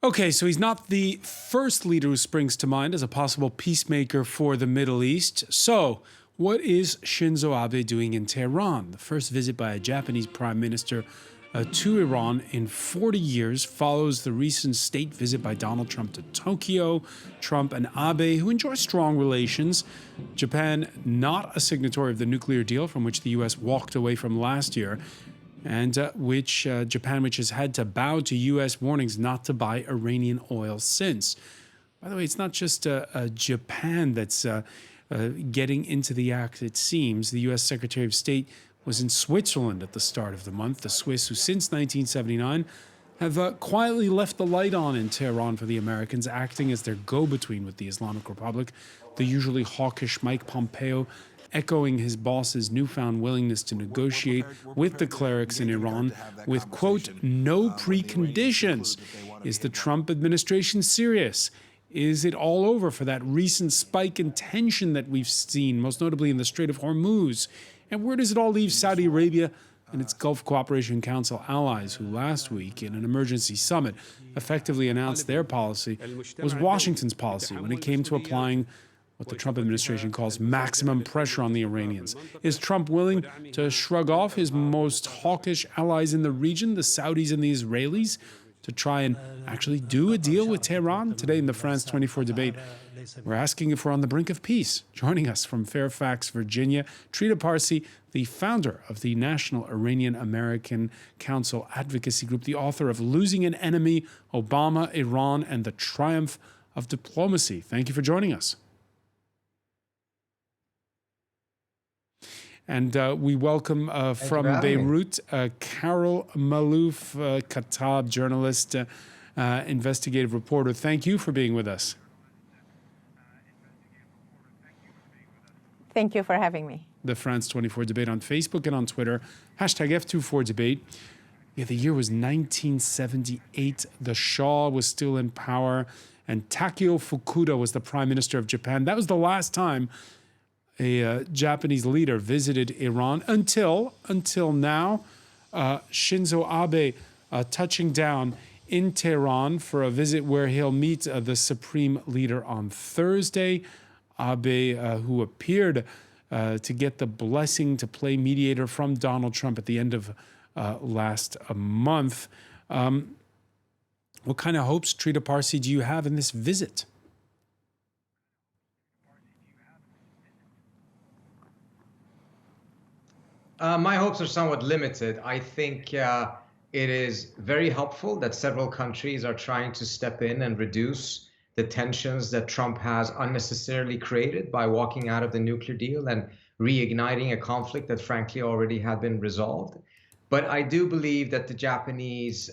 Okay, so he's not the first leader who springs to mind as a possible peacemaker for the Middle East. So, what is Shinzo Abe doing in Tehran? The first visit by a Japanese prime minister to Iran in 40 years follows the recent state visit by Donald Trump to Tokyo. Trump and Abe, who enjoy strong relations. Japan, not a signatory of the nuclear deal from which the U.S. walked away from last year, and Japan, which has had to bow to U.S. warnings not to buy Iranian oil since. By the way, it's not just Japan that's getting into the act, it seems. The U.S. Secretary of State was in Switzerland at the start of the month. The Swiss, who since 1979 have quietly left the light on in Tehran for the Americans, acting as their go-between with the Islamic Republic. The usually hawkish Mike Pompeo echoing his boss's newfound willingness to negotiate with the clerics in Iran with, quote, no preconditions. Is the Trump administration serious? Is it all over for that recent spike in tension that we've seen, most notably in the Strait of Hormuz? And where does it all leave Saudi Arabia and its Gulf Cooperation Council allies, who last week in an emergency summit effectively announced their policy was Washington's policy when it came to applying what the Trump administration calls maximum pressure on the Iranians? Is Trump willing to shrug off his most hawkish allies in the region, the Saudis and the Israelis, to try and actually do a deal with Tehran? Today in the France 24 debate, we're asking if we're on the brink of peace. Joining us from Fairfax, Virginia, Trita Parsi, the founder of the National Iranian American Council Advocacy Group, the author of Losing an Enemy, Obama, Iran, and the Triumph of Diplomacy. Thank you for joining us. And we welcome from Beirut, Carol Malouf, Khattab, journalist, investigative reporter. Thank you for being with us. Thank you for having me. The France 24 debate on Facebook and on Twitter, hashtag F24debate. Yeah, the year was 1978. The Shah was still in power, and Takeo Fukuda was the prime minister of Japan. That was the last time a Japanese leader visited Iran until now. Shinzo Abe touching down in Tehran for a visit where he'll meet the supreme leader on Thursday. Abe, who appeared to get the blessing to play mediator from Donald Trump at the end of last month. What kind of hopes, Trita Parsi, do you have in this visit? My hopes are somewhat limited. I think it is very helpful that several countries are trying to step in and reduce the tensions that Trump has unnecessarily created by walking out of the nuclear deal and reigniting a conflict that frankly already had been resolved. But I do believe that the Japanese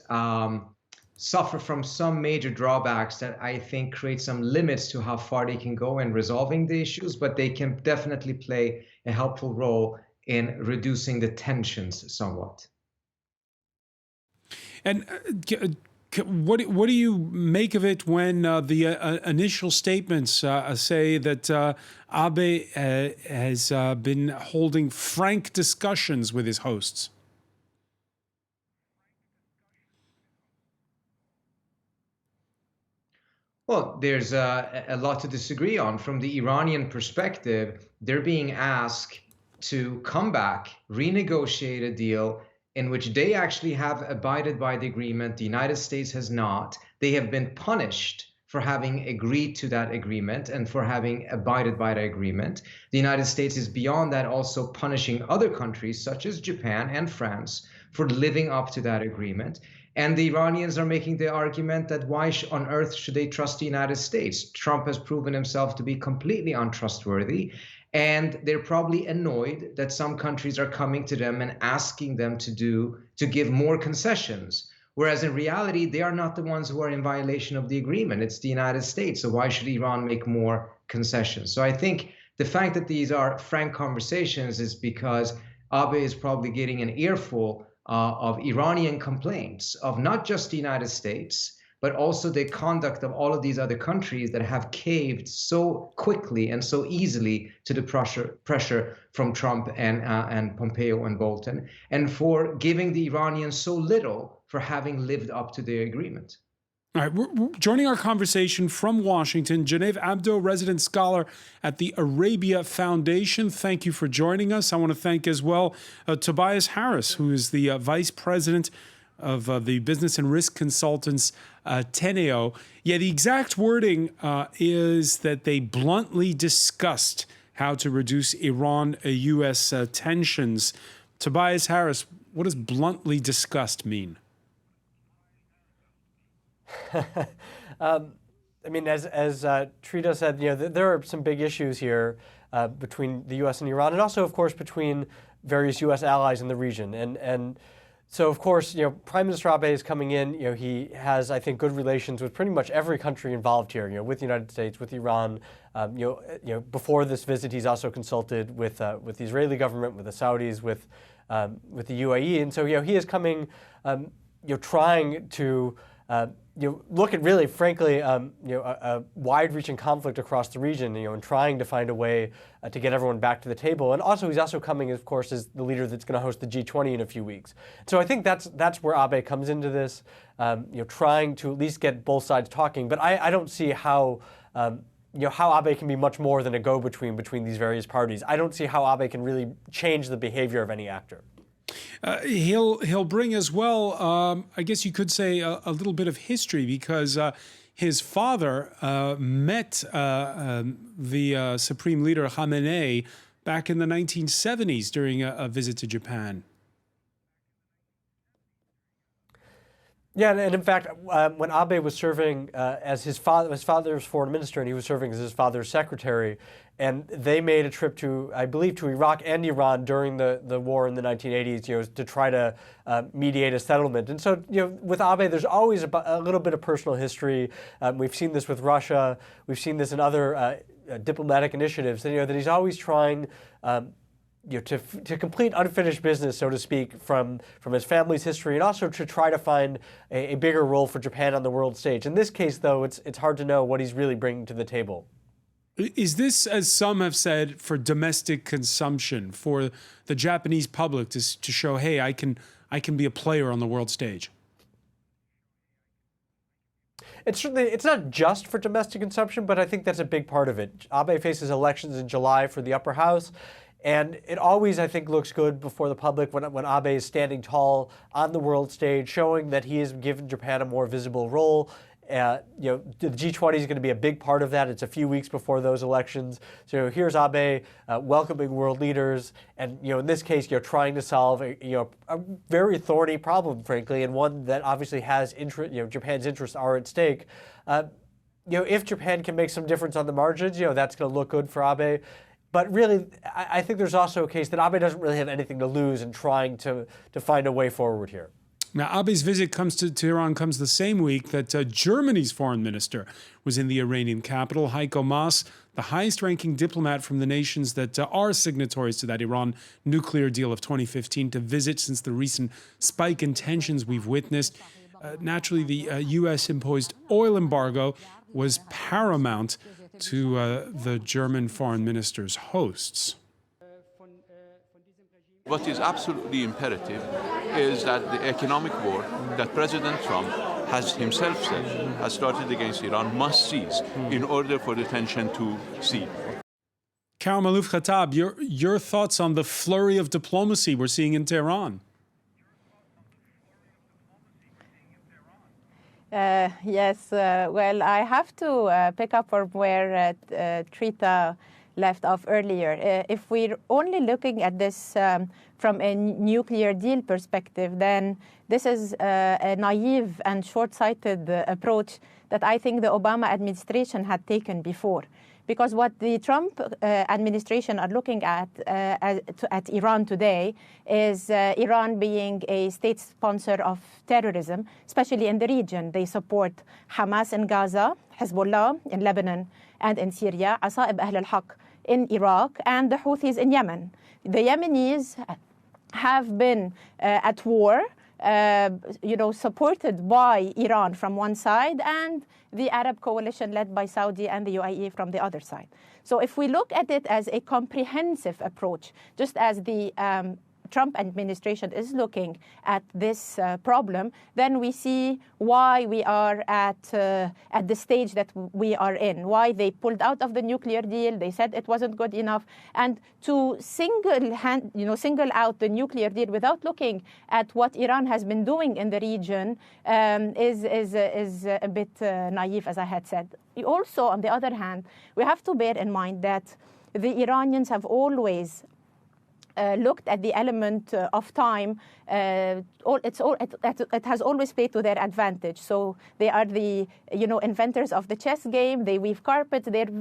suffer from some major drawbacks that I think create some limits to how far they can go in resolving the issues, but they can definitely play a helpful role in reducing the tensions somewhat. And what do you make of it when the initial statements say that Abe has been holding frank discussions with his hosts? Well, there's a lot to disagree on. From the Iranian perspective, they're being asked to come back, renegotiate a deal in which they actually have abided by the agreement. The United States has not. They have been punished for having agreed to that agreement and for having abided by the agreement. The United States is beyond that also punishing other countries such as Japan and France for living up to that agreement. And the Iranians are making the argument that why on earth should they trust the United States? Trump has proven himself to be completely untrustworthy. And they're probably annoyed that some countries are coming to them and asking them to give more concessions. Whereas in reality, they are not the ones who are in violation of the agreement. It's the United States. So why should Iran make more concessions? So I think the fact that these are frank conversations is because Abe is probably getting an earful of Iranian complaints of not just the United States, but also the conduct of all of these other countries that have caved so quickly and so easily to the pressure from Trump and Pompeo and Bolton, and for giving the Iranians so little for having lived up to their agreement. All right, we're joining our conversation from Washington, Genev Abdo, resident scholar at the Arabia Foundation. Thank you for joining us. I want to thank as well Tobias Harris, who is the vice president of the business and risk consultants Teneo. Yeah, the exact wording is that they bluntly discussed how to reduce Iran-U.S. tensions. Tobias Harris, what does bluntly discussed mean? I mean, as Trita said, there are some big issues here between the U.S. and Iran, and also, of course, between various U.S. allies in the region. And so, of course, Prime Minister Abe is coming in. He has, I think, good relations with pretty much every country involved here. With the United States, with Iran. Before this visit, he's also consulted with the Israeli government, with the Saudis, with the UAE, and so he is coming, trying to. Look at really, frankly, a wide-reaching conflict across the region, and trying to find a way to get everyone back to the table. And also, he's also coming, of course, as the leader that's going to host the G20 in a few weeks. So I think that's where Abe comes into this, trying to at least get both sides talking. But I don't see how. How Abe can be much more than a go-between between these various parties. I don't see how Abe can really change the behavior of any actor. He'll bring as well, I guess you could say, a little bit of history, because his father met the Supreme Leader Khamenei back in the 1970s during a visit to Japan. Yeah, and in fact, when Abe was serving as his father's foreign minister, and he was serving as his father's secretary, and they made a trip to, I believe, to Iraq and Iran during the war in the 1980s, to try to mediate a settlement. And so, with Abe, there's always a little bit of personal history. We've seen this with Russia. We've seen this in other diplomatic initiatives. And, that he's always trying. To complete unfinished business, so to speak, from his family's history, and also to try to find a bigger role for Japan on the world stage. In this case, though, it's hard to know what he's really bringing to the table. Is this, as some have said, for domestic consumption, for the Japanese public to show, hey, I can be a player on the world stage? It's not just for domestic consumption, but I think that's a big part of it. Abe faces elections in July for the upper house. And it always, I think, looks good before the public when Abe is standing tall on the world stage, showing that he has given Japan a more visible role. The G20 is going to be a big part of that. It's a few weeks before those elections. So here's Abe welcoming world leaders, and in this case, trying to solve a very thorny problem, frankly, and one that obviously has interest. Japan's interests are at stake. If Japan can make some difference on the margins, that's going to look good for Abe. But really, I think there's also a case that Abe doesn't really have anything to lose in trying to find a way forward here. Now, Abe's visit comes to Tehran comes the same week that Germany's foreign minister was in the Iranian capital. Heiko Maas, the highest-ranking diplomat from the nations that are signatories to that Iran nuclear deal of 2015, to visit since the recent spike in tensions we've witnessed. Naturally, the U.S.-imposed oil embargo was paramount to the German foreign minister's hosts. What is absolutely imperative is that the economic war that President Trump has himself said has started against Iran must cease in order for the tension to cease. Karol Maloof Khattab, your thoughts on the flurry of diplomacy we're seeing in Tehran? Yes, well, I have to pick up from where Trita left off earlier. If we're only looking at this from a nuclear deal perspective, then this is a naive and short-sighted approach that I think the Obama administration had taken before. Because what the Trump administration are looking at Iran today is Iran being a state sponsor of terrorism, especially in the region. They support Hamas in Gaza, Hezbollah in Lebanon and in Syria, Asa'ib Ahl al-Haq in Iraq, and the Houthis in Yemen. The Yemenis have been at war, supported by Iran from one side and the Arab coalition led by Saudi and the UAE from the other side. So if we look at it as a comprehensive approach, just as the Trump administration is looking at this problem, then we see why we are at the stage that we are in, why they pulled out of the nuclear deal. They said it wasn't good enough. And to single out the nuclear deal without looking at what Iran has been doing in the region is a bit naive, as I had said. Also, on the other hand, we have to bear in mind that the Iranians have always looked at the element of time. It has always played to their advantage. So they are the inventors of the chess game. They weave carpets. They're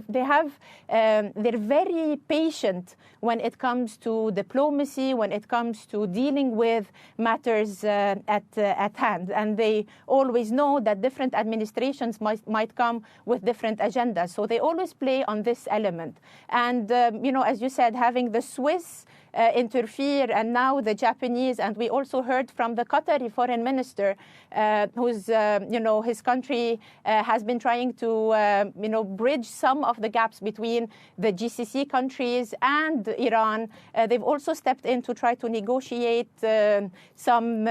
very patient when it comes to diplomacy, when it comes to dealing with matters at hand. And they always know that different administrations might come with different agendas. So they always play on this element. And as you said, having the Swiss interfere, and now the Japanese, and we also heard from the Qatari foreign minister, whose his country has been trying to bridge some of the gaps between the GCC countries and Iran. They've also stepped in to try to negotiate some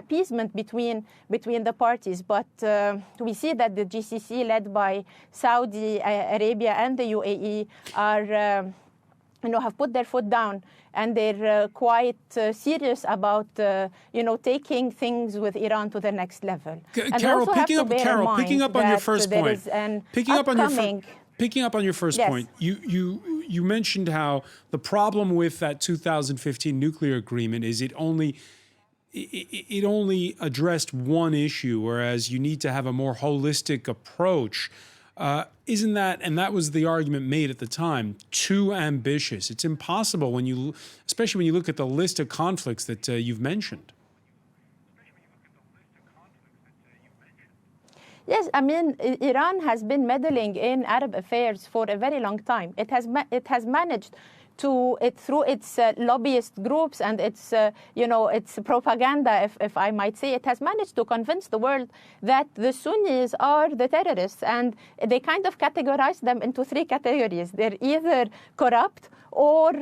appeasement between the parties. But we see that the GCC, led by Saudi Arabia and the UAE, are have put their foot down, and they're quite serious about taking things with Iran to the next level. Carol, picking up on your first point, you mentioned how the problem with that 2015 nuclear agreement is it only addressed one issue, whereas you need to have a more holistic approach. Isn't that, and that was the argument made at the time, too ambitious? It's impossible especially when you look at the list of conflicts that you've mentioned. Yes, I mean, Iran has been meddling in Arab affairs for a very long time. It has managed through its lobbyist groups and its propaganda, if I might say, it has managed to convince the world that the Sunnis are the terrorists, and they kind of categorize them into three categories. They're either corrupt or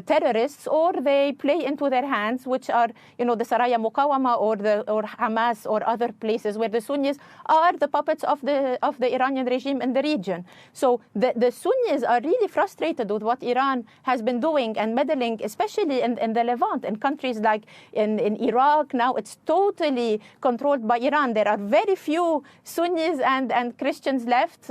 terrorists, or they play into their hands, which are, the Saraya Muqawama or Hamas or other places where the Sunnis are the puppets of the Iranian regime in the region. So the Sunnis are really frustrated with what Iran has been doing and meddling, especially in the Levant, in countries like in Iraq. Now it's totally controlled by Iran. There are very few Sunnis and Christians left.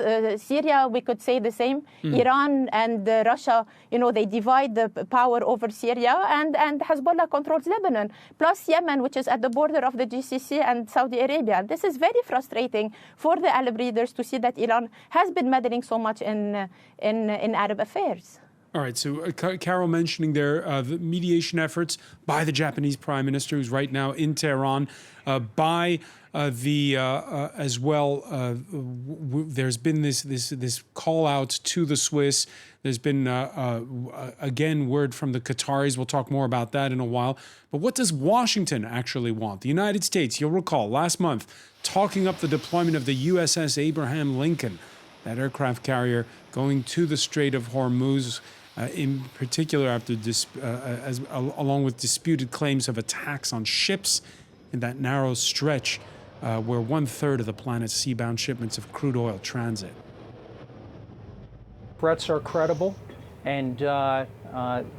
Syria, we could say the same. Iran and Russia, they divide the power over Syria, and Hezbollah controls Lebanon, plus Yemen, which is at the border of the GCC and Saudi Arabia. This is very frustrating for the Arab leaders to see that Iran has been meddling so much in Arab affairs. All right, so Carol mentioning there the mediation efforts by the Japanese Prime Minister, who's right now in Tehran, by as well. There's been this call out to the Swiss. There's been again word from the Qataris. We'll talk more about that in a while. But what does Washington actually want? The United States, you'll recall, last month talking up the deployment of the USS Abraham Lincoln, that aircraft carrier going to the Strait of Hormuz. In particular, after along with disputed claims of attacks on ships in that narrow stretch where 1/3 of the planet's seabound shipments of crude oil transit. Threats are credible, and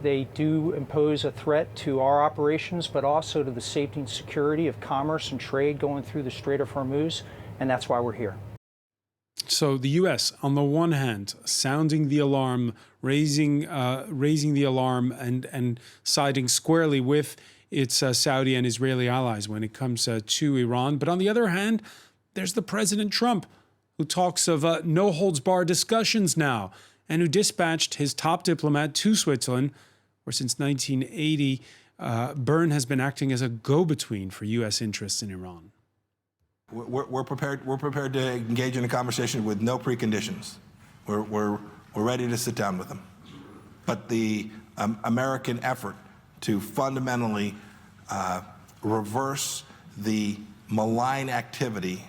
they do impose a threat to our operations, but also to the safety and security of commerce and trade going through the Strait of Hormuz, and that's why we're here. So the U.S., on the one hand, sounding the alarm, raising the alarm, and siding squarely with its Saudi and Israeli allies when it comes to Iran. But on the other hand, there's the President Trump, who talks of no-holds-barred discussions now, and who dispatched his top diplomat to Switzerland, where since 1980, Bern has been acting as a go-between for U.S. interests in Iran. We're prepared to engage in a conversation with no preconditions. We're ready to sit down with them. But the American effort to fundamentally reverse the malign activity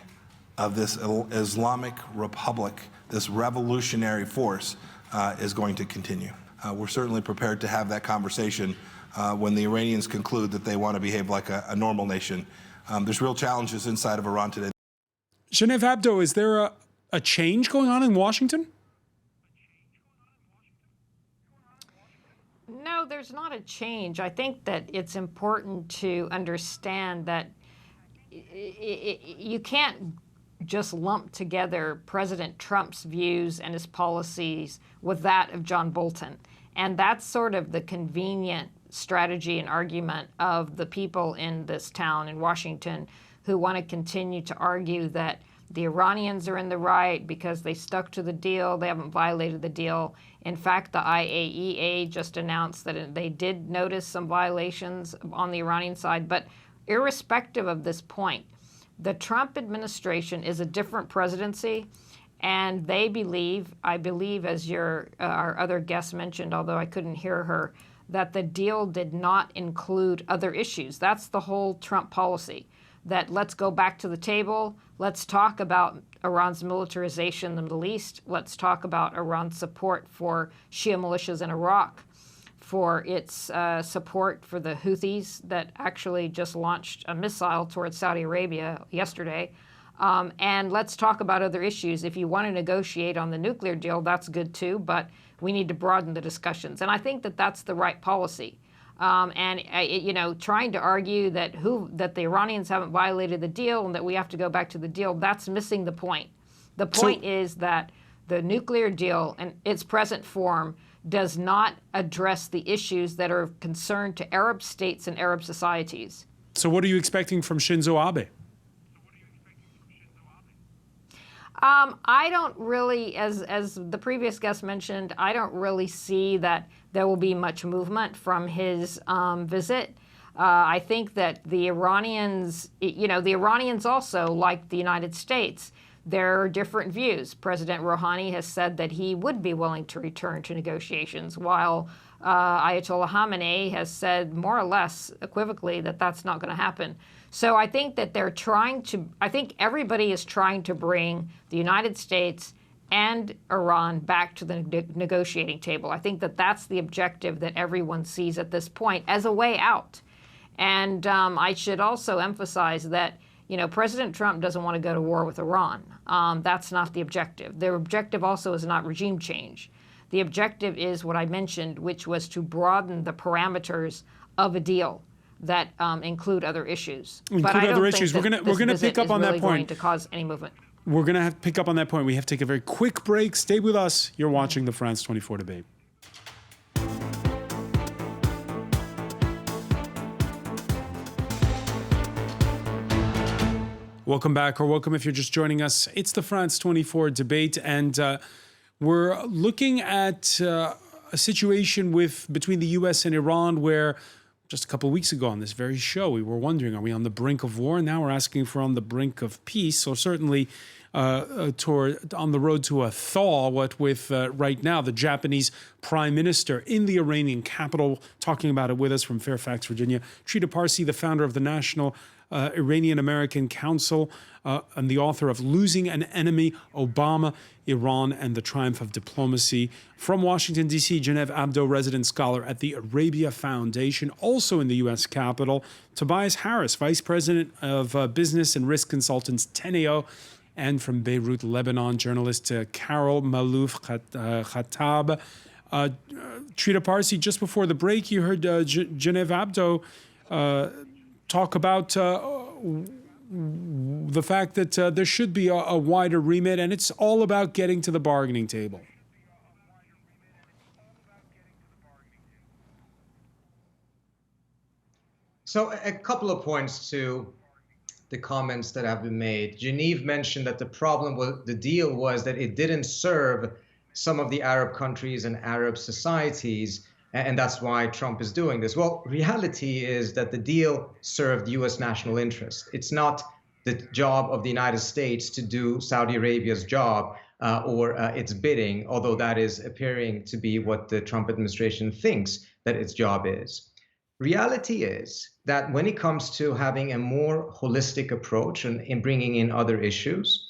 of this Islamic Republic, this revolutionary force, is going to continue. We're certainly prepared to have that conversation when the Iranians conclude that they want to behave like a normal nation. There's real challenges inside of Iran today. Genev Abdo, is there a change going on in Washington? No, there's not a change. I think that it's important to understand that you can't just lump together President Trump's views and his policies with that of John Bolton. And that's sort of the convenient strategy and argument of the people in this town in Washington who want to continue to argue that the Iranians are in the right because they stuck to the deal, they haven't violated the deal. In fact, the IAEA just announced that they did notice some violations on the Iranian side. But irrespective of this point, the Trump administration is a different presidency, and they believe, I believe, as our other guest mentioned, although I couldn't hear her, that the deal did not include other issues. That's the whole Trump policy, that let's go back to the table, let's talk about Iran's militarization in the Middle East, let's talk about Iran's support for Shia militias in Iraq, for its support for the Houthis that actually just launched a missile towards Saudi Arabia yesterday. And let's talk about other issues. If you want to negotiate on the nuclear deal, that's good too, but we need to broaden the discussions. And I think that that's the right policy. Trying to argue that the Iranians haven't violated the deal and that we have to go back to the deal, that's missing the point. The point is that the nuclear deal in its present form does not address the issues that are of concern to Arab states and Arab societies. So what are you expecting from Shinzo Abe? I don't really, as the previous guest mentioned, I don't really see that there will be much movement from his visit. I think that the Iranians, the Iranians also, like the United States, there are different views. President Rouhani has said that he would be willing to return to negotiations, while Ayatollah Khamenei has said more or less equivocally that that's not going to happen. So I think that I think everybody is trying to bring the United States and Iran back to the negotiating table. I think that that's the objective that everyone sees at this point as a way out. And I should also emphasize that President Trump doesn't want to go to war with Iran. That's not the objective. Their objective also is not regime change. The objective is what I mentioned, which was to broaden the parameters of a deal that include other issues. We're gonna pick up on that point. Going to cause any movement. We're gonna have to pick up on that point. We have to take a very quick break. Stay with us. You're watching the France 24 debate. Welcome back, or welcome if you're just joining us. It's the France 24 debate, and we're looking at a situation between the U.S. and Iran where just a couple of weeks ago on this very show, we were wondering, are we on the brink of war? Now we're asking if we're on the brink of peace, or certainly on the road to a thaw, what with right now the Japanese prime minister in the Iranian capital. Talking about it with us from Fairfax, Virginia, Trita Parsi, the founder of the National Iranian American Council and the author of Losing an Enemy, Obama, Iran, and the Triumph of Diplomacy. From Washington, D.C., Genev Abdo, resident scholar at the Arabia Foundation, also in the U.S. Capitol. Tobias Harris, vice president of business and risk consultants, Teneo. And from Beirut, Lebanon, journalist Carol Malouf Khattab. Trita Parsi, just before the break, you heard Genev Abdo talk about the fact that there should be a wider remit, and it's all about getting to the bargaining table. So a couple of points to the comments that have been made. Genev mentioned that the problem with the deal was that it didn't serve some of the Arab countries and Arab societies, and that's why Trump is doing this. Well, reality is that the deal served U.S. national interest. It's not the job of the United States to do Saudi Arabia's job or its bidding, although that is appearing to be what the Trump administration thinks that its job is. Reality is that when it comes to having a more holistic approach and in bringing in other issues,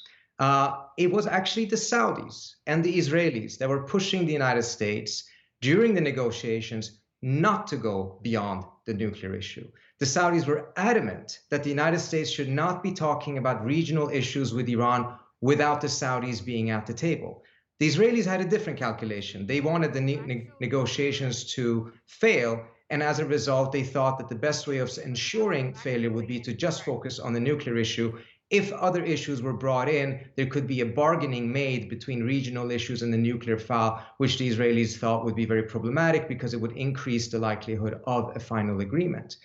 it was actually the Saudis and the Israelis that were pushing the United States during the negotiations not to go beyond the nuclear issue. The Saudis were adamant that the United States should not be talking about regional issues with Iran without the Saudis being at the table. The Israelis had a different calculation. They wanted the negotiations to fail, and as a result, they thought that the best way of ensuring failure would be to just focus on the nuclear issue. If other issues were brought in, there could be a bargaining made between regional issues and the nuclear file, which the Israelis thought would be very problematic because it would increase the likelihood of a final agreement.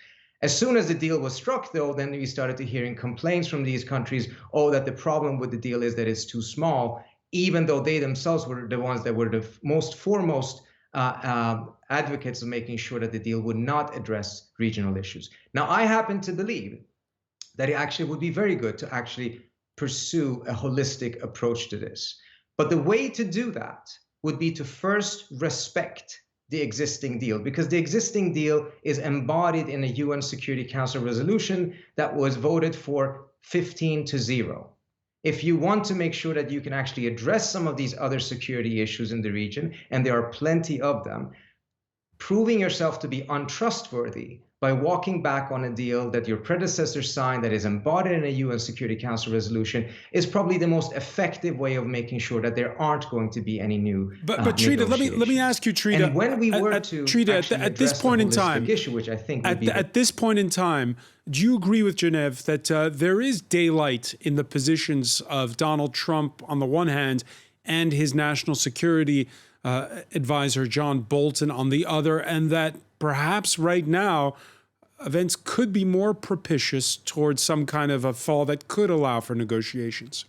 As soon as the deal was struck, though, then we started to hearing complaints from these countries, oh, that the problem with the deal is that it's too small, even though they themselves were the ones that were the most foremost advocates of making sure that the deal would not address regional issues. Now, I happen to believe that it actually would be very good to actually pursue a holistic approach to this. But the way to do that would be to first respect the existing deal, because the existing deal is embodied in a UN Security Council resolution that was voted for 15-0. If you want to make sure that you can actually address some of these other security issues in the region, and there are plenty of them, proving yourself to be untrustworthy by walking back on a deal that your predecessor signed that is embodied in a UN Security Council resolution is probably the most effective way of making sure that there aren't going to be any new But Trita, let me ask you, Trita. And when we were at this point in time, issue, which I think at this point in time, do you agree with Genev that there is daylight in the positions of Donald Trump on the one hand and his national security advisor John Bolton on the other, and that perhaps right now events could be more propitious towards some kind of a fall that could allow for negotiations?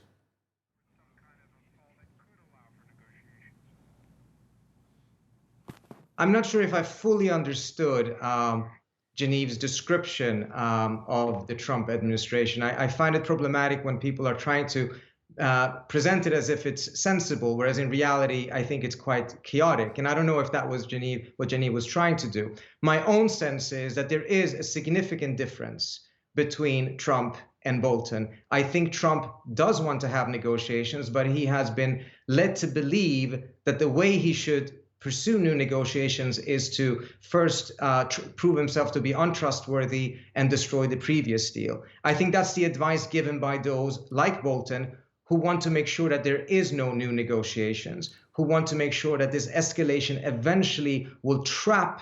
I'm not sure if I fully understood Genev's description of the Trump administration. I find it problematic when people are trying to present it as if it's sensible, whereas in reality, I think it's quite chaotic. And I don't know if that was what Geneve was trying to do. My own sense is that there is a significant difference between Trump and Bolton. I think Trump does want to have negotiations, but he has been led to believe that the way he should pursue new negotiations is to first prove himself to be untrustworthy and destroy the previous deal. I think that's the advice given by those like Bolton who want to make sure that there is no new negotiations, who want to make sure that this escalation eventually will trap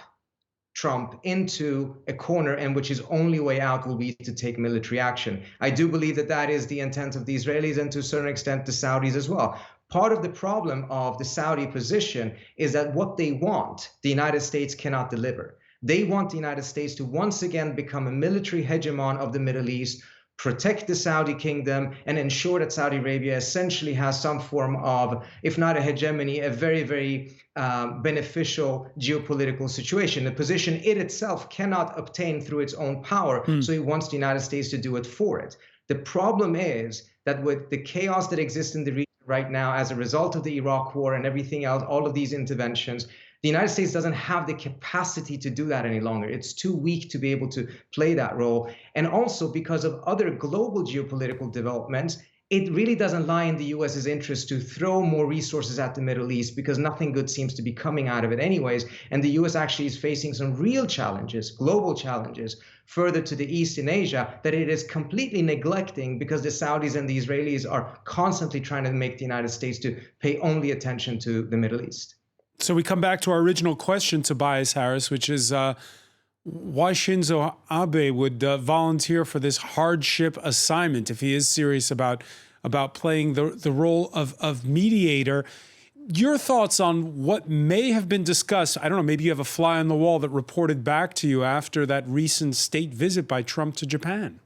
Trump into a corner in which his only way out will be to take military action. I do believe that that is the intent of the Israelis and to a certain extent the Saudis as well. Part of the problem of the Saudi position is that what they want, the United States cannot deliver. They want the United States to once again become a military hegemon of the Middle East, protect the Saudi kingdom, and ensure that Saudi Arabia essentially has some form of, if not a hegemony, a very, very beneficial geopolitical situation, a position it itself cannot obtain through its own power. So it wants the United States to do it for it. The problem is that with the chaos that exists in the region right now as a result of the Iraq war and everything else, all of these interventions, the United States doesn't have the capacity to do that any longer. It's too weak to be able to play that role. And also because of other global geopolitical developments, it really doesn't lie in the US's interest to throw more resources at the Middle East because nothing good seems to be coming out of it anyways. And the US actually is facing some real challenges, global challenges, further to the east in Asia that it is completely neglecting because the Saudis and the Israelis are constantly trying to make the United States to pay only attention to the Middle East. So we come back to our original question, Tobias Harris, which is why Shinzo Abe would volunteer for this hardship assignment if he is serious about playing the role of mediator. Your thoughts on what may have been discussed? I don't know, maybe you have a fly on the wall that reported back to you after that recent state visit by Trump to Japan.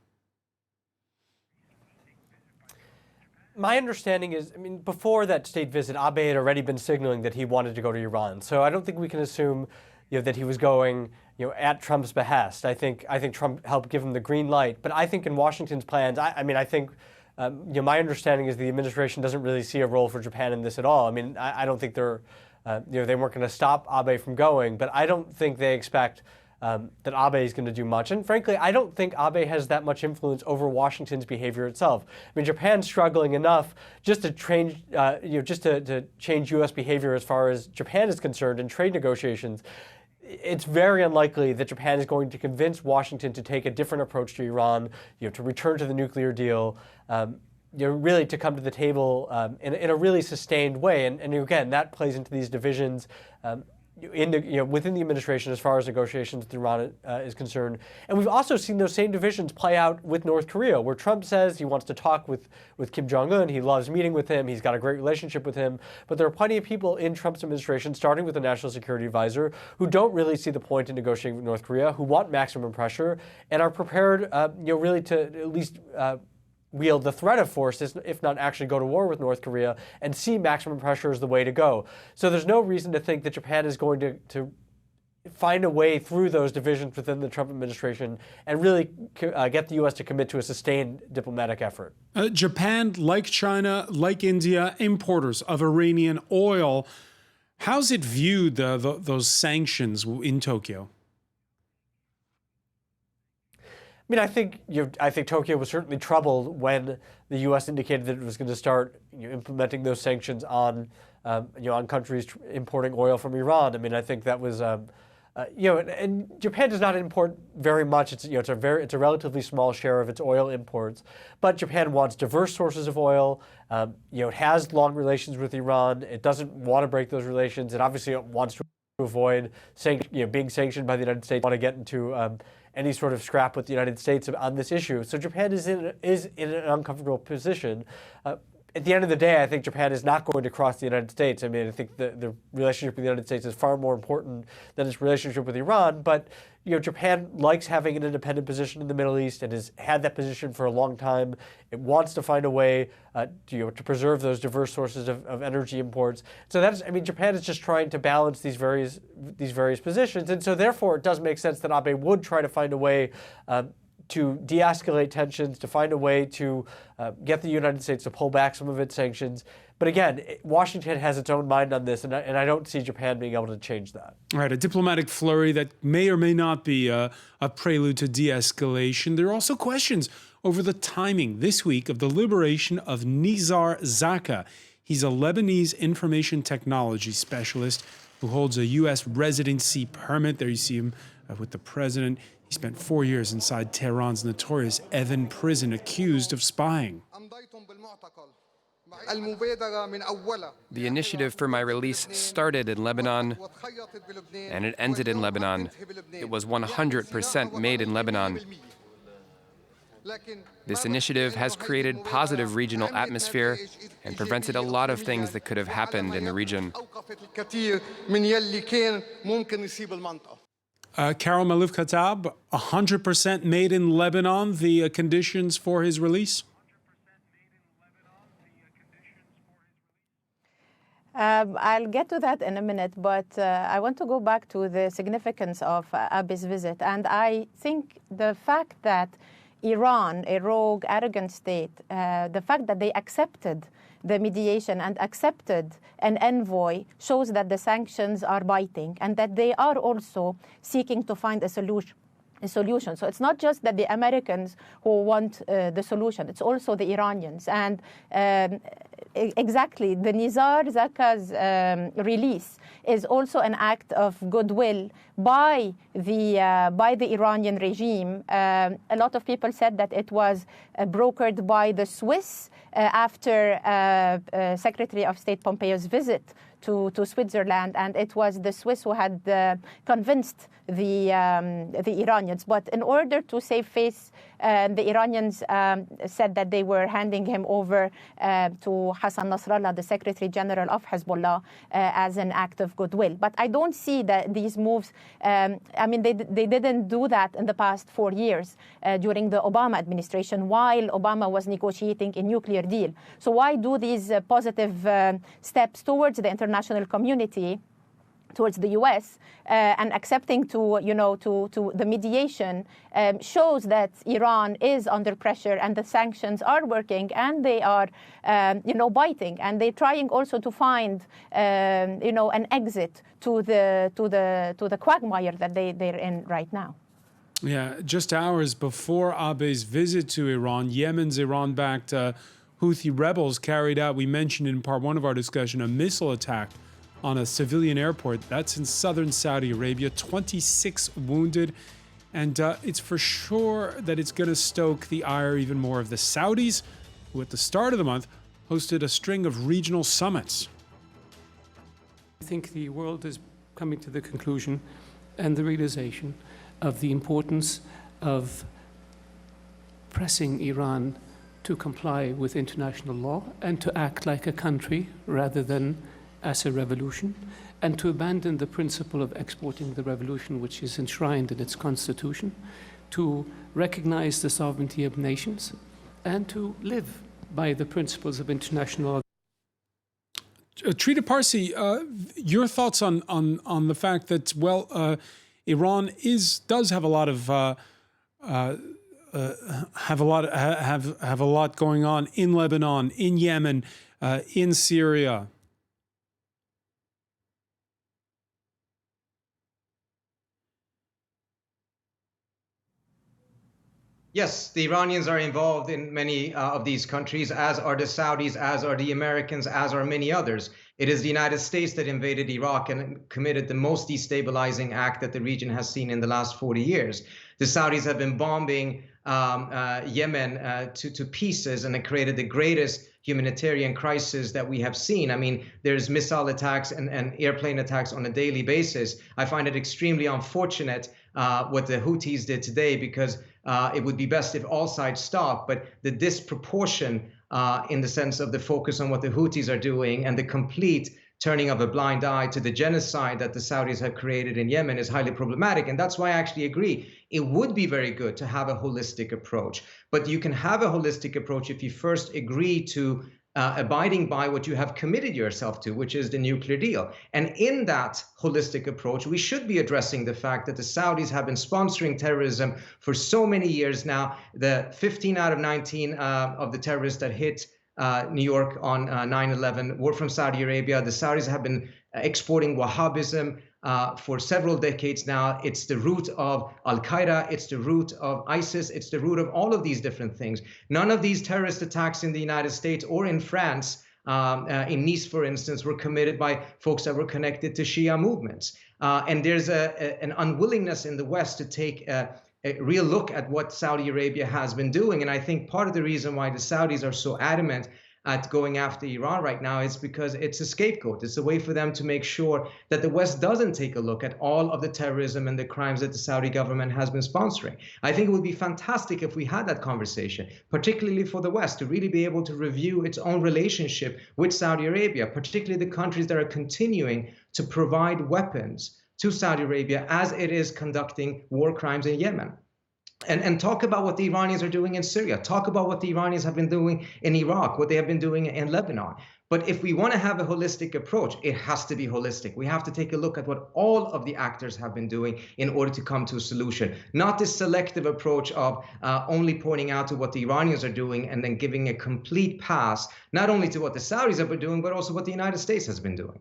My understanding is, before that state visit, Abe had already been signaling that he wanted to go to Iran. So I don't think we can assume, that he was going, at Trump's behest. I think Trump helped give him the green light. But I think in Washington's plans, I think, my understanding is the administration doesn't really see a role for Japan in this at all. I don't think they're, they weren't going to stop Abe from going. But I don't think they expect that Abe is going to do much. And frankly, I don't think Abe has that much influence over Washington's behavior itself. Japan's struggling enough just to change, to change U.S. behavior as far as Japan is concerned in trade negotiations. it's very unlikely that Japan is going to convince Washington to take a different approach to Iran, to return to the nuclear deal, really to come to the table in a really sustained way. And again, that plays into these divisions within the administration as far as negotiations with Iran is concerned. And we've also seen those same divisions play out with North Korea, where Trump says he wants to talk with Kim Jong-un. He loves meeting with him. He's got a great relationship with him. But there are plenty of people in Trump's administration, starting with the National Security Advisor, who don't really see the point in negotiating with North Korea, who want maximum pressure, and are prepared, really to at least wield the threat of force, if not actually go to war with North Korea, and see maximum pressure as the way to go. So there's no reason to think that Japan is going to find a way through those divisions within the Trump administration and really get the U.S. to commit to a sustained diplomatic effort. Japan, like China, like India, importers of Iranian oil. How's it viewed, those sanctions in Tokyo? I think Tokyo was certainly troubled when the U.S. indicated that it was going to start implementing those sanctions on countries importing oil from Iran. I think that was and Japan does not import very much. It's it's a relatively small share of its oil imports, but Japan wants diverse sources of oil. It has long relations with Iran. It doesn't want to break those relations. It obviously wants to avoid being sanctioned by the United States. Want to get into any sort of scrap with the United States on this issue. So Japan is in an uncomfortable position. At the end of the day, I think Japan is not going to cross the United States. I think the relationship with the United States is far more important than its relationship with Iran. But Japan likes having an independent position in the Middle East and has had that position for a long time. It wants to find a way to preserve those diverse sources of energy imports. So Japan is just trying to balance these various positions, and so therefore it does make sense that Abe would try to find a way to de-escalate tensions, to find a way to get the United States to pull back some of its sanctions. But again, Washington has its own mind on this, and I don't see Japan being able to change that. All right, a diplomatic flurry that may or may not be a prelude to de-escalation. There are also questions over the timing this week of the liberation of Nizar Zaka. He's a Lebanese information technology specialist who holds a U.S. residency permit. There you see him with the president. He spent 4 years inside Tehran's notorious Evin prison, accused of spying. The initiative for my release started in Lebanon, and it ended in Lebanon. It was 100% made in Lebanon. This initiative has created positive regional atmosphere and prevented a lot of things that could have happened in the region. Carol Maluf Khattab, 100% made in Lebanon, the conditions for his release? I'll get to that in a minute, but I want to go back to the significance of Abe's visit. And I think the fact that Iran, a rogue, arrogant state, the fact that they accepted the mediation and accepted an envoy shows that the sanctions are biting and that they are also seeking to find a solution. So it's not just that the Americans who want the solution, it's also the Iranians. And exactly, the Nizar Zaka's release is also an act of goodwill by the Iranian regime. A lot of people said that it was brokered by the Swiss after Secretary of State Pompeo's visit to Switzerland, and it was the Swiss who had convinced the Iranians. But in order to save face, the Iranians said that they were handing him over to Hassan Nasrallah, the Secretary General of Hezbollah, as an act of goodwill. But I don't see that these moves. They didn't do that in the past 4 years during the Obama administration, while Obama was negotiating a nuclear deal. So why do these positive steps towards the international community, towards the U.S. And accepting to the mediation shows that Iran is under pressure and the sanctions are working and they are biting, and they're trying also to find an exit to the quagmire that they're in right now. Yeah, just hours before Abe's visit to Iran, Yemen's Iran-backed Houthi rebels carried out, we mentioned in part one of our discussion, a missile attack on a civilian airport. That's in southern Saudi Arabia. 26 wounded. And it's for sure that it's going to stoke the ire even more of the Saudis, who at the start of the month hosted a string of regional summits. I think the world is coming to the conclusion and the realization of the importance of pressing Iran to comply with international law and to act like a country rather than as a revolution, and to abandon the principle of exporting the revolution, which is enshrined in its constitution, to recognize the sovereignty of nations, and to live by the principles of international law. Trita Parsi, your thoughts on the fact that, well, Iran does have a lot of have a lot going on in Lebanon, in Yemen, in Syria. Yes, the Iranians are involved in many of these countries, as are the Saudis, as are the Americans, as are many others. It is the United States that invaded Iraq and committed the most destabilizing act that the region has seen in the last 40 years. The Saudis have been bombing Yemen to pieces, and it created the greatest humanitarian crisis that we have seen. I mean, there's missile attacks and airplane attacks on a daily basis. I find it extremely unfortunate what the Houthis did today, because it would be best if all sides stop. But the disproportion in the sense of the focus on what the Houthis are doing and the complete turning of a blind eye to the genocide that the Saudis have created in Yemen is highly problematic. And that's why I actually agree. It would be very good to have a holistic approach. But you can have a holistic approach if you first agree to abiding by what you have committed yourself to, which is the nuclear deal. And in that holistic approach, we should be addressing the fact that the Saudis have been sponsoring terrorism for so many years now. The 15 out of 19 of the terrorists that hit New York on 9/11 were from Saudi Arabia. The Saudis have been exporting Wahhabism for several decades now. It's the root of Al-Qaeda, it's the root of ISIS, it's the root of all of these different things. None of these terrorist attacks in the United States or in France, in Nice, for instance, were committed by folks that were connected to Shia movements. And there's an unwillingness in the West to take a real look at what Saudi Arabia has been doing. And I think part of the reason why the Saudis are so adamant at going after Iran right now is because it's a scapegoat. It's a way for them to make sure that the West doesn't take a look at all of the terrorism and the crimes that the Saudi government has been sponsoring. I think it would be fantastic if we had that conversation, particularly for the West, to really be able to review its own relationship with Saudi Arabia, particularly the countries that are continuing to provide weapons to Saudi Arabia as it is conducting war crimes in Yemen. And talk about what the Iranians are doing in Syria. Talk about what the Iranians have been doing in Iraq, what they have been doing in Lebanon. But if we want to have a holistic approach, it has to be holistic. We have to take a look at what all of the actors have been doing in order to come to a solution. Not this selective approach of only pointing out to what the Iranians are doing and then giving a complete pass, not only to what the Saudis have been doing, but also what the United States has been doing.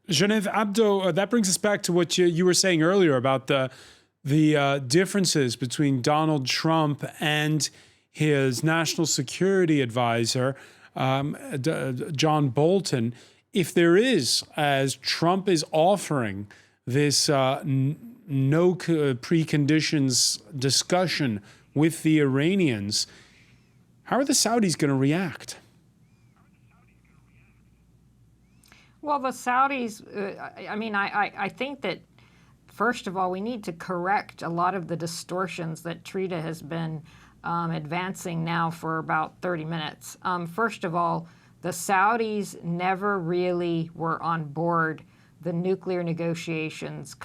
Genevieve Abdo, that brings us back to what you were saying earlier about the differences between Donald Trump and his national security advisor, John Bolton. If there is, as Trump is offering, this no preconditions discussion with the Iranians, how are the Saudis going to react? Well, the Saudis, I think that, first of all, we need to correct a lot of the distortions that Trita has been advancing now for about 30 minutes. First of all, the Saudis never really were on board the nuclear negotiations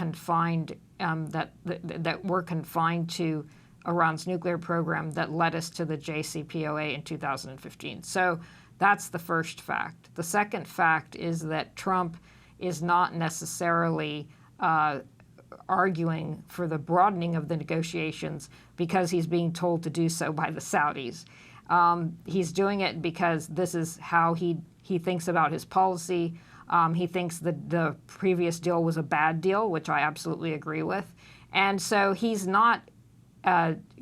that were confined to Iran's nuclear program that led us to the JCPOA in 2015. So that's the first fact. The second fact is that Trump is not necessarily arguing for the broadening of the negotiations because he's being told to do so by the Saudis. He's doing it because this is how he thinks about his policy. He thinks that the previous deal was a bad deal, which I absolutely agree with. And so he's not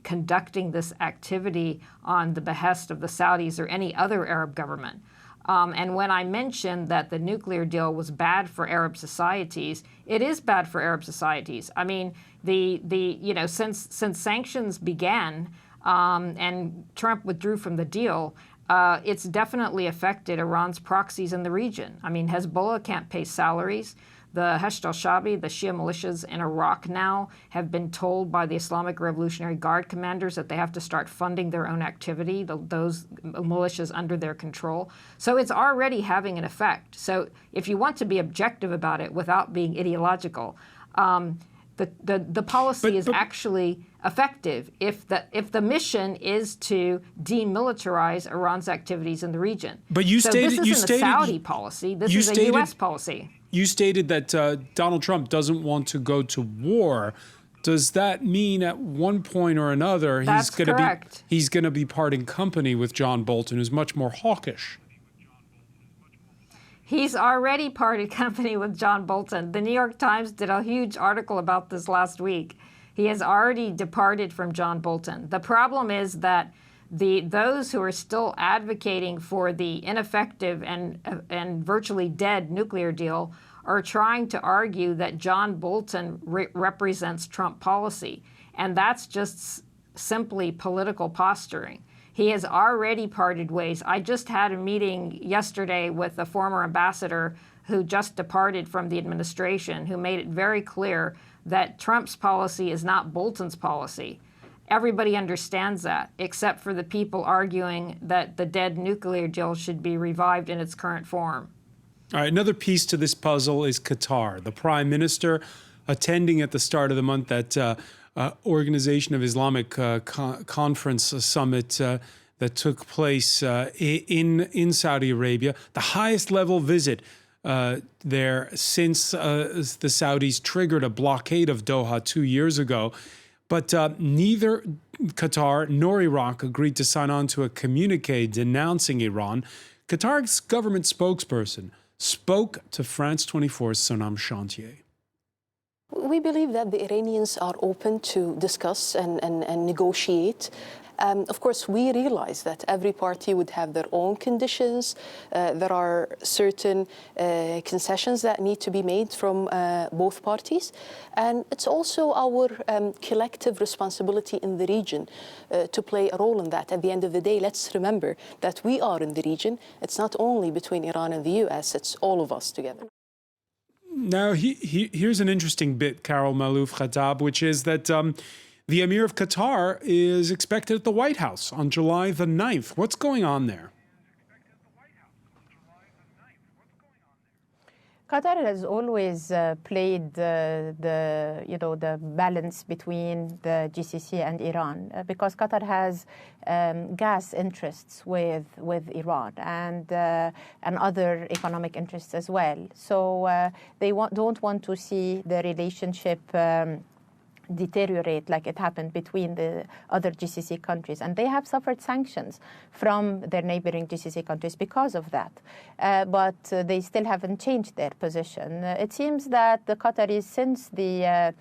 conducting this activity on the behest of the Saudis or any other Arab government. And when I mentioned that the nuclear deal was bad for Arab societies, it is bad for Arab societies. I mean, since sanctions began and Trump withdrew from the deal, it's definitely affected Iran's proxies in the region. I mean, Hezbollah can't pay salaries. The Hashd al-Shabi, the Shia militias in Iraq now, have been told by the Islamic Revolutionary Guard commanders that they have to start funding their own activity, those militias under their control. So it's already having an effect. So if you want to be objective about it without being ideological, the policy is actually effective if the mission is to demilitarize Iran's activities in the region. But this isn't a Saudi policy. This is a U.S. policy. You stated that Donald Trump doesn't want to go to war. Does that mean at one point or another he's going to be parting company with John Bolton, who's much more hawkish? He's already parted company with John Bolton. The New York Times did a huge article about this last week. He has already departed from John Bolton. The problem is that those who are still advocating for the ineffective and virtually dead nuclear deal are trying to argue that John Bolton represents Trump policy. And that's just simply political posturing. He has already parted ways. I just had a meeting yesterday with a former ambassador who just departed from the administration, who made it very clear that Trump's policy is not Bolton's policy. Everybody understands that, except for the people arguing that the dead nuclear deal should be revived in its current form. All right, another piece to this puzzle is Qatar. The prime minister attending at the start of the month that Organization of Islamic Conference summit that took place in Saudi Arabia, the highest level visit there since the Saudis triggered a blockade of Doha 2 years ago. But neither Qatar nor Iraq agreed to sign on to a communique denouncing Iran. Qatar's government spokesperson spoke to France 24's Sonam Chantier. We believe that the Iranians are open to discuss and negotiate. Of course, we realize that every party would have their own conditions. There are certain concessions that need to be made from both parties. And it's also our collective responsibility in the region to play a role in that. At the end of the day, let's remember that we are in the region. It's not only between Iran and the US, it's all of us together. Now, here's an interesting bit, Carol Malouf Khattab, which is that the Emir of Qatar is expected at the White House on July the 9th. What's going on there? Qatar has always played the balance between the GCC and Iran because Qatar has gas interests with Iran and other economic interests as well. So they don't want to see the relationship deteriorate like it happened between the other GCC countries. And they have suffered sanctions from their neighboring GCC countries because of that. But they still haven't changed their position. It seems that the Qataris, since the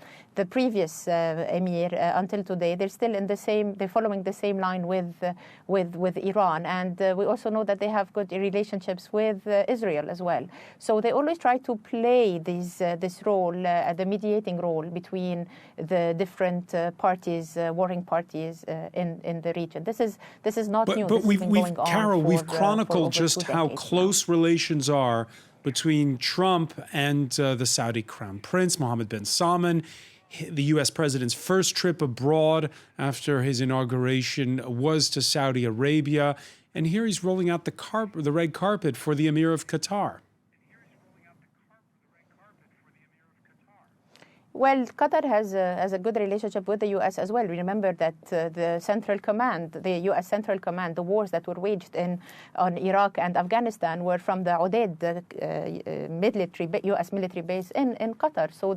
previous emir until today, they're still they're following the same line with Iran. And we also know that they have good relationships with Israel as well. So they always try to play this role, the mediating role between the different parties, warring parties in the region. This is not new. But we've chronicled just how close relations are between Trump and the Saudi Crown Prince Mohammed bin Salman. The U.S. president's first trip abroad after his inauguration was to Saudi Arabia, and here he's rolling out the red carpet for the Emir of Qatar. Well, Qatar has a good relationship with the U.S. as well. Remember that the Central Command, the U.S. Central Command, the wars that were waged on Iraq and Afghanistan were from the Udeid, the U.S. military base in Qatar. So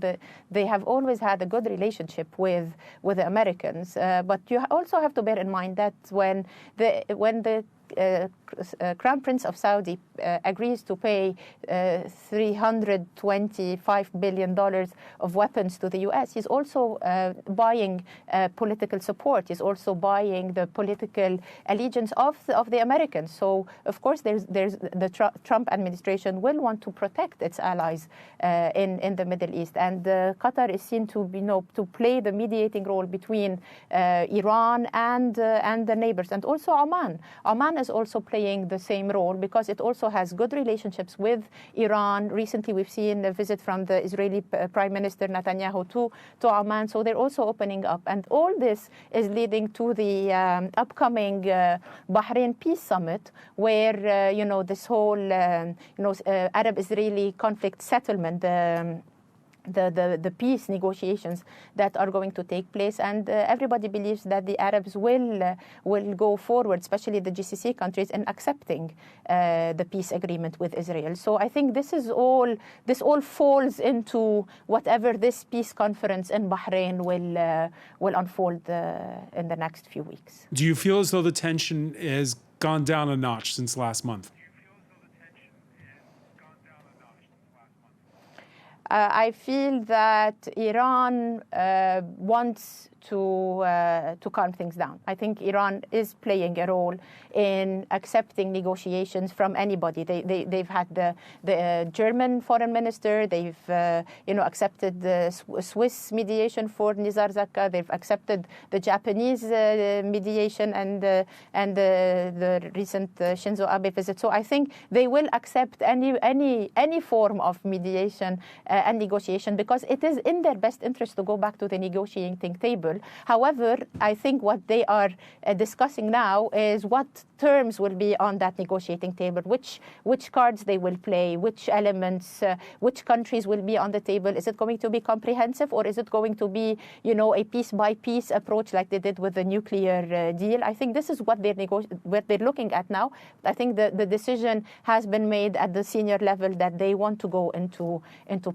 they have always had a good relationship with the Americans. But you also have to bear in mind that when the Crown Prince of Saudi agrees to pay $325 billion of weapons to the U.S., he's also buying political support. He's also buying the political allegiance of the Americans. So, of course, the Trump administration will want to protect its allies in the Middle East. And Qatar is seen to play the mediating role between Iran and the neighbors, and also Oman. Oman is also playing the same role because it also has good relationships with Iran. Recently, we've seen a visit from the Israeli Prime Minister Netanyahu to Oman, so they're also opening up. And all this is leading to the upcoming Bahrain Peace Summit, where this whole Arab-Israeli conflict settlement, the peace negotiations that are going to take place, and everybody believes that the Arabs will go forward, especially the GCC countries, in accepting the peace agreement with Israel. So I think this all falls into whatever this peace conference in Bahrain will unfold in the next few weeks. Do you feel as though the tension has gone down a notch since last month? I feel that Iran wants to calm things down. I think Iran is playing a role in accepting negotiations from anybody. They've had the German foreign minister. They've accepted the Swiss mediation for Nizar Zakka. They've accepted the Japanese mediation and the recent Shinzo Abe visit. So I think they will accept any form of mediation and negotiation, because it is in their best interest to go back to the negotiating table. However, I think what they are discussing now is what terms will be on that negotiating table, which cards they will play, which elements, which countries will be on the table. Is it going to be comprehensive, or is it going to be, a piece-by-piece approach like they did with the nuclear deal? I think this is what they're looking at now. I think the decision has been made at the senior level that they want to go into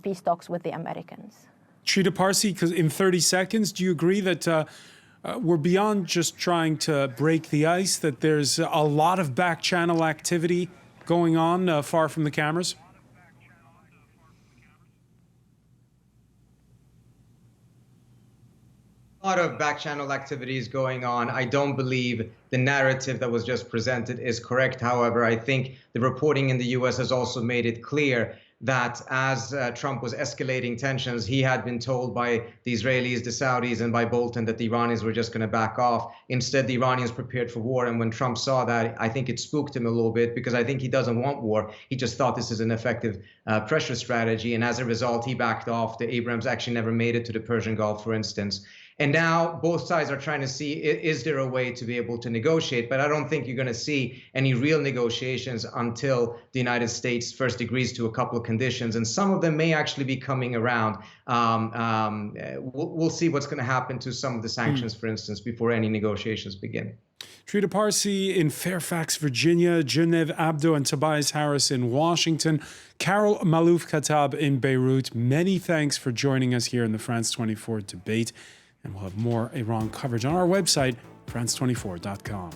peace talks with the Americans. Trita Parsi, because in 30 seconds, do you agree that we're beyond just trying to break the ice, that there's a lot of back-channel activity going on far from the cameras? A lot of back-channel activities going on. I don't believe the narrative that was just presented is correct. However, I think the reporting in the U.S. has also made it clear that as Trump was escalating tensions, he had been told by the Israelis, the Saudis, and by Bolton that the Iranians were just going to back off. Instead, the Iranians prepared for war. And when Trump saw that, I think it spooked him a little bit, because I think he doesn't want war. He just thought this is an effective pressure strategy. And as a result, he backed off. The Abrams actually never made it to the Persian Gulf, for instance. And now both sides are trying to see, is there a way to be able to negotiate? But I don't think you're going to see any real negotiations until the United States first agrees to a couple of conditions. And some of them may actually be coming around. We'll see what's going to happen to some of the sanctions, for instance, before any negotiations begin. Trita Parsi in Fairfax, Virginia, Genev Abdo and Tobias Harris in Washington, Carol Malouf Khattab in Beirut. Many thanks for joining us here in the France 24 debate. And we'll have more Iran coverage on our website, france24.com.